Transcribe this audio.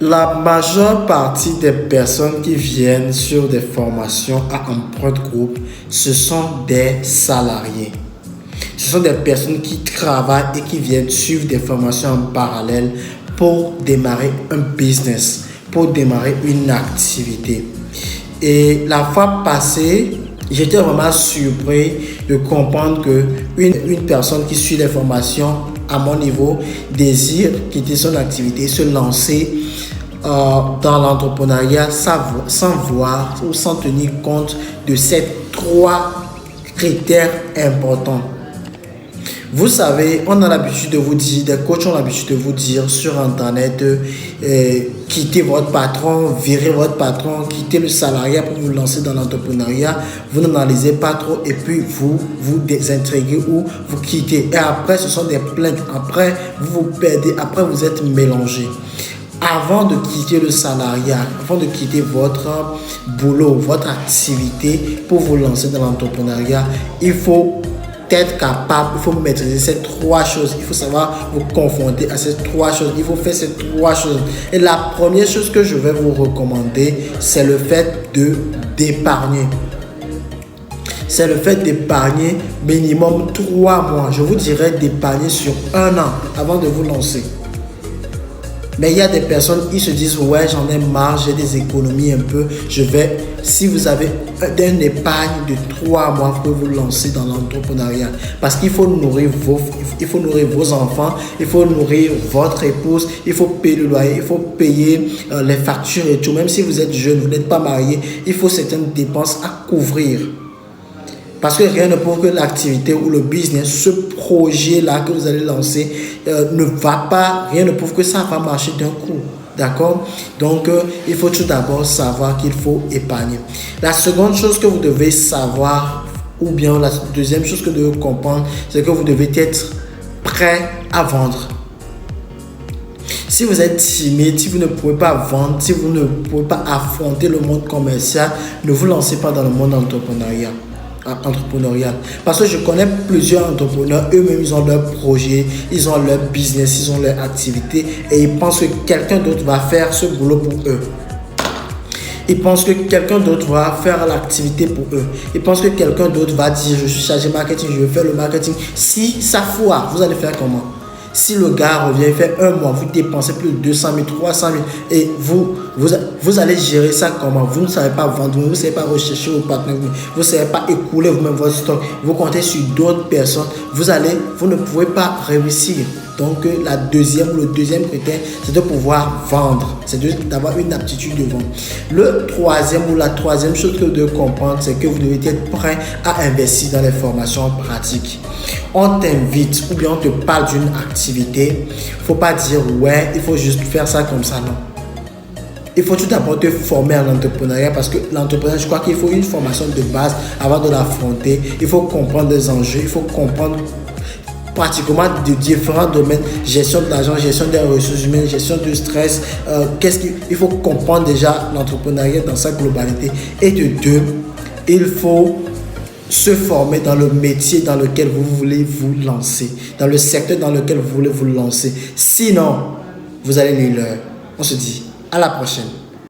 La majeure partie des personnes qui viennent sur des formations à empreinte groupe, ce sont des salariés. Ce sont des personnes qui travaillent et qui viennent suivre des formations en parallèle pour démarrer un business, pour démarrer une activité. Et la fois passée, j'étais vraiment surpris de comprendre qu'une personne qui suit les formations à mon niveau désire quitter son activité, se lancer dans l'entrepreneuriat sans voir ou sans tenir compte de ces trois critères importants. Vous savez, on a l'habitude de vous dire, des coachs ont l'habitude de vous dire sur Internet, quittez votre patron, virez votre patron, quittez le salariat pour vous lancer dans l'entrepreneuriat. Vous n'analysez pas trop et puis vous désintégrez ou vous quittez. Et après, ce sont des plaintes. Après, vous vous perdez. Après, vous êtes mélangé. Avant de quitter le salariat, avant de quitter votre boulot, votre activité pour vous lancer dans l'entrepreneuriat, il faut être capable, il faut maîtriser ces trois choses. Il faut savoir vous confronter à ces trois choses. Il faut faire ces trois choses. Et la première chose que je vais vous recommander, c'est le fait d'épargner. C'est le fait d'épargner minimum 3 mois. Je vous dirais d'épargner sur 1 an avant de vous lancer. Mais il y a des personnes qui se disent, ouais, j'en ai marre, j'ai des économies un peu. Si vous avez une épargne de 3 mois, vous pouvez vous lancer dans l'entrepreneuriat. Parce qu'il faut nourrir vos enfants, il faut nourrir votre épouse, il faut payer le loyer, il faut payer les factures et tout. Même si vous êtes jeune, vous n'êtes pas marié, il faut certaines dépenses à couvrir. Parce que rien ne prouve que l'activité ou le business, ce projet-là que vous allez lancer, ne va pas, rien ne prouve que ça va marcher d'un coup. D'accord? Donc, il faut tout d'abord savoir qu'il faut épargner. La seconde chose que vous devez savoir, ou bien la deuxième chose que vous devez comprendre, c'est que vous devez être prêt à vendre. Si vous êtes timide, si vous ne pouvez pas vendre, si vous ne pouvez pas affronter le monde commercial, ne vous lancez pas dans le monde entrepreneurial. Parce que je connais plusieurs entrepreneurs, eux-mêmes ils ont leur projet, ils ont leur business, ils ont leur activité et ils pensent que quelqu'un d'autre va faire ce boulot pour eux. Ils pensent que quelqu'un d'autre va faire l'activité pour eux. Ils pensent que quelqu'un d'autre va dire je suis chargé marketing, je vais faire le marketing. Si ça foire, vous allez faire comment? Si le gars revient, il fait 1 mois, vous dépensez plus de 200 000, 300 000 et vous allez gérer ça comment? Vous ne savez pas vendre, vous ne savez pas rechercher vos partenaires, vous ne savez pas écouler vous-même votre stock, vous comptez sur d'autres personnes, vous ne pouvez pas réussir. Donc le deuxième critère, c'est de pouvoir vendre, c'est d'avoir une aptitude de vente. La troisième chose que vous devez comprendre, c'est que vous devez être prêt à investir dans les formations pratiques. On t'invite ou bien on te parle d'une activité, il ne faut pas dire ouais, il faut juste faire ça comme ça, non. Il faut tout d'abord te former en entrepreneuriat parce que l'entrepreneuriat, je crois qu'il faut une formation de base avant de l'affronter. Il faut comprendre les enjeux, il faut comprendre pratiquement de différents domaines, gestion de l'argent, gestion des ressources humaines, gestion du stress. Il faut comprendre déjà l'entrepreneuriat dans sa globalité. Et de deux, il faut se former dans le métier dans lequel vous voulez vous lancer, dans le secteur dans lequel vous voulez vous lancer. Sinon, vous allez l'erreur. On se dit à la prochaine.